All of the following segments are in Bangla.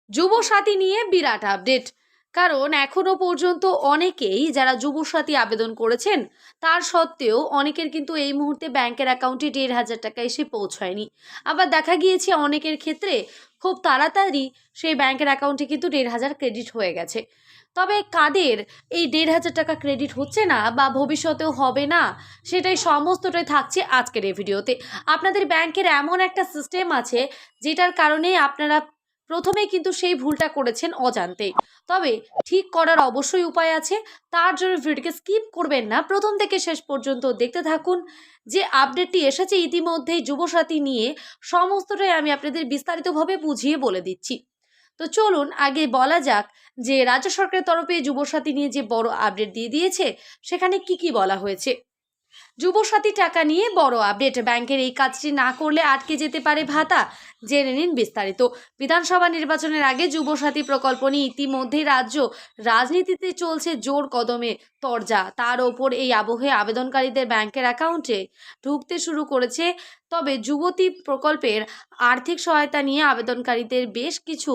যুবসাথী নিয়ে বিরাট আপডেট। কারণ এখনো পর্যন্ত অনেকেই যারা যুবসাথী আবেদন করেছেন তার সত্ত্বেও অনেকের কিন্তু এই মুহূর্তে ব্যাংকের অ্যাকাউন্টে ১,৫০০ টাকা এসে পৌঁছায়নি। আবার দেখা গিয়েছে অনেকের ক্ষেত্রে খুব তাড়াতাড়ি সেই ব্যাংকের অ্যাকাউন্টে কিন্তু ১,৫০০ ক্রেডিট হয়ে গেছে। তবে কাদের এই ১,৫০০ টাকা ক্রেডিট হচ্ছে না বা ভবিষ্যতেও হবে না, সেটাই সমস্তটাই থাকছে আজকের এই ভিডিওতে। আপনাদের ব্যাংকের এমন একটা সিস্টেম আছে যেটার কারণে আপনারা প্রথমেই কিন্তু সেই ভুলটা করেছেন অজান্তেই। তবে ঠিক করার অবশ্যই উপায় আছে। তার জন্য ভিডিওকে স্কিপ করবেন না, প্রথম থেকে শেষ পর্যন্ত দেখতে থাকুন। যে আপডেটটি এসেছে ইতিমধ্যেই যুবসাথী নিয়ে, সমস্তটাই আমি আপনাদের বিস্তারিতভাবে বুঝিয়ে বলে দিচ্ছি। তো চলুন আগে বলা যাক যে রাজ্য সরকারের তরফে যুবসাথী নিয়ে যে বড় আপডেট দিয়ে দিয়েছে সেখানে কি কি বলা হয়েছে। যুবসাথী টাকা নিয়ে বড় আপডেট, ব্যাংকের এই কাজটি না করলে আটকে যেতে পারে ভাতা। জেনে নিন বিস্তারিত। বিধানসভা নির্বাচনের আগে যুবসাথী প্রকল্প নিয়ে ইতিমধ্যেই রাজ্য রাজনীতিতে চলছে জোর কদমে তরজা। তার ওপর এই আবহে আবেদনকারীদের ব্যাংকের অ্যাকাউন্টে ঢুকতে শুরু করেছে। তবে যুবতী প্রকল্পের আর্থিক সহায়তা নিয়ে আবেদনকারীদের বেশ কিছু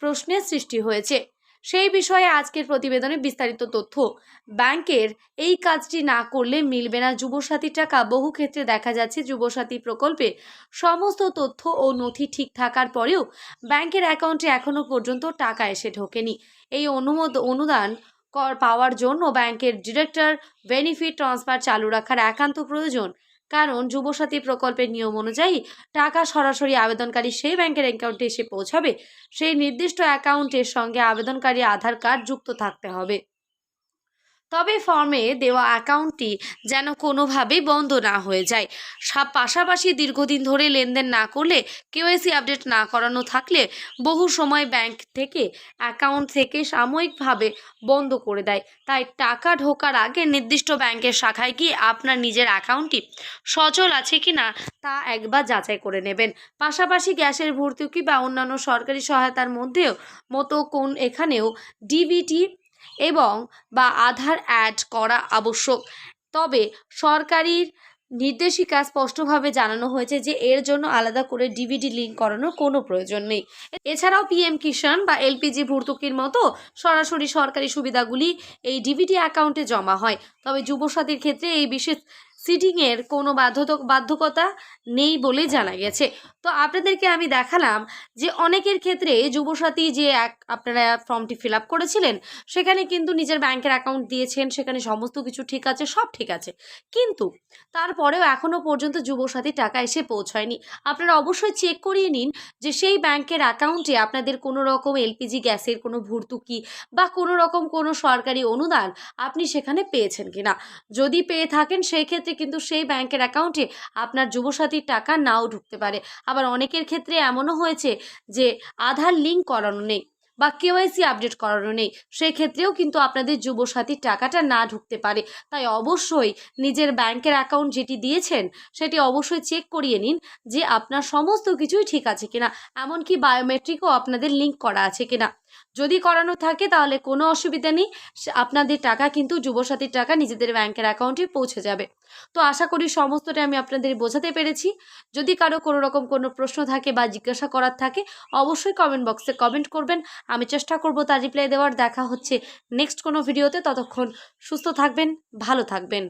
প্রশ্নের সৃষ্টি হয়েছে। সেই বিষয়ে আজকের প্রতিবেদনে বিস্তারিত তথ্য। ব্যাংকের এই কাজটি না করলে মিলবে না যুবসাথী টাকা। বহু ক্ষেত্রে দেখা যাচ্ছে যুবসাথী প্রকল্পে সমস্ত তথ্য ও নথি ঠিক থাকার পরেও ব্যাংকের অ্যাকাউন্টে এখনো পর্যন্ত টাকা এসে ঢোকেনি। এই অনুদান পাওয়ার জন্য ব্যাংকের ডিরেক্টর বেনিফিট ট্রান্সফার চালু রাখার একান্ত প্রয়োজন। কারণ যুবসাথী প্রকল্পের নিয়ম অনুযায়ী টাকা সরাসরি আবেদনকারী সেই ব্যাংকের অ্যাকাউন্টে এসে পৌঁছাবে। সেই নির্দিষ্ট অ্যাকাউন্টের সঙ্গে আবেদনকারী আধার কার্ড যুক্ত থাকতে হবে। তবে ফর্মে দেওয়া অ্যাকাউন্টটি যেন কোনোভাবেই বন্ধ না হয়ে যায়। পাশাপাশি দীর্ঘদিন ধরে লেনদেন না করলে, কেওয়াইসি আপডেট না করানো থাকলে বহু সময় ব্যাংক থেকে অ্যাকাউন্ট থেকে সাময়িকভাবে বন্ধ করে দেয়। তাই টাকা ঢোকার আগে নির্দিষ্ট ব্যাংকের শাখায় গিয়ে আপনার নিজের অ্যাকাউন্টটি সচল আছে কিনা তা একবার যাচাই করে নেবেন। পাশাপাশি গ্যাসের ভর্তুকি বা অন্যান্য সরকারি সহায়তার মতো এখানেও ডিবিটি এবং বা আধার অ্যাড করা আবশ্যক। তবে সরকারি নির্দেশিকা স্পষ্টভাবে জানানো হয়েছে যে এর জন্য আলাদা করে ডিভিডি লিঙ্ক করানোর কোনো প্রয়োজন নেই। এছাড়াও পিএম কিষাণ বা এলপিজি ভর্তুকির মতো সরাসরি সরকারি সুবিধাগুলি এই ডিভিডি অ্যাকাউন্টে জমা হয়। তবে যুবসাথীর ক্ষেত্রে এই বিশেষ সিডিংয়ের কোনো বাধ্যকতা নেই বলে জানা গেছে। তো আপনাদেরকে আমি দেখালাম যে অনেকের ক্ষেত্রে যুবসাথী যে আপনারা ফর্মটি ফিল আপ করেছিলেন সেখানে কিন্তু নিজের ব্যাংকের অ্যাকাউন্ট দিয়েছেন, সেখানে সমস্ত কিছু ঠিক আছে, সব ঠিক আছে, কিন্তু তারপরেও এখনও পর্যন্ত যুবসাথী টাকা এসে পৌঁছায়নি। আপনারা অবশ্যই চেক করিয়ে নিন যে সেই ব্যাংকের অ্যাকাউন্টে আপনাদের কোনো রকম এলপিজি গ্যাসের কোনো ভর্তুকি বা কোনো রকম কোনো সরকারি অনুদান আপনি সেখানে পেয়েছেন কিনা। যদি পেয়ে থাকেন সেই ক্ষেত্রে কিন্তু সেই ব্যাংকের অ্যাকাউন্টে আপনার যুবসাথীর টাকা নাও ঢুকতে পারে। আবার অনেকের ক্ষেত্রে এমনও হয়েছে যে আধার লিঙ্ক করানো নেই বা কেওয়াইসি আপডেট করানো নেই, সেক্ষেত্রেও কিন্তু আপনাদের যুবসাথীর টাকাটা না ঢুকতে পারে। তাই অবশ্যই নিজের ব্যাংকের অ্যাকাউন্ট যেটি দিয়েছেন সেটি অবশ্যই চেক করিয়ে নিন যে আপনার সমস্ত কিছুই ঠিক আছে কিনা, এমনকি বায়োমেট্রিকও আপনাদের লিঙ্ক করা আছে কিনা। যদি করানো থাকে তাহলে কোনো অসুবিধা নেই, আপনাদের টাকা কিন্তু যুবসাথীর টাকা নিজেদের ব্যাংকের অ্যাকাউন্টে পৌঁছে যাবে। তো আশা করি সমস্তটা আমি আপনাদের বোঝাতে পেরেছি। যদি কারো কোনো রকম কোনো প্রশ্ন থাকে বা জিজ্ঞাসা করার থাকে অবশ্যই কমেন্ট বক্সে কমেন্ট করবেন, আমি চেষ্টা করব তার রিপ্লাই দেওয়ার। দেখা হচ্ছে নেক্সট কোনো ভিডিওতে, ততক্ষণ সুস্থ থাকবেন, ভালো থাকবেন।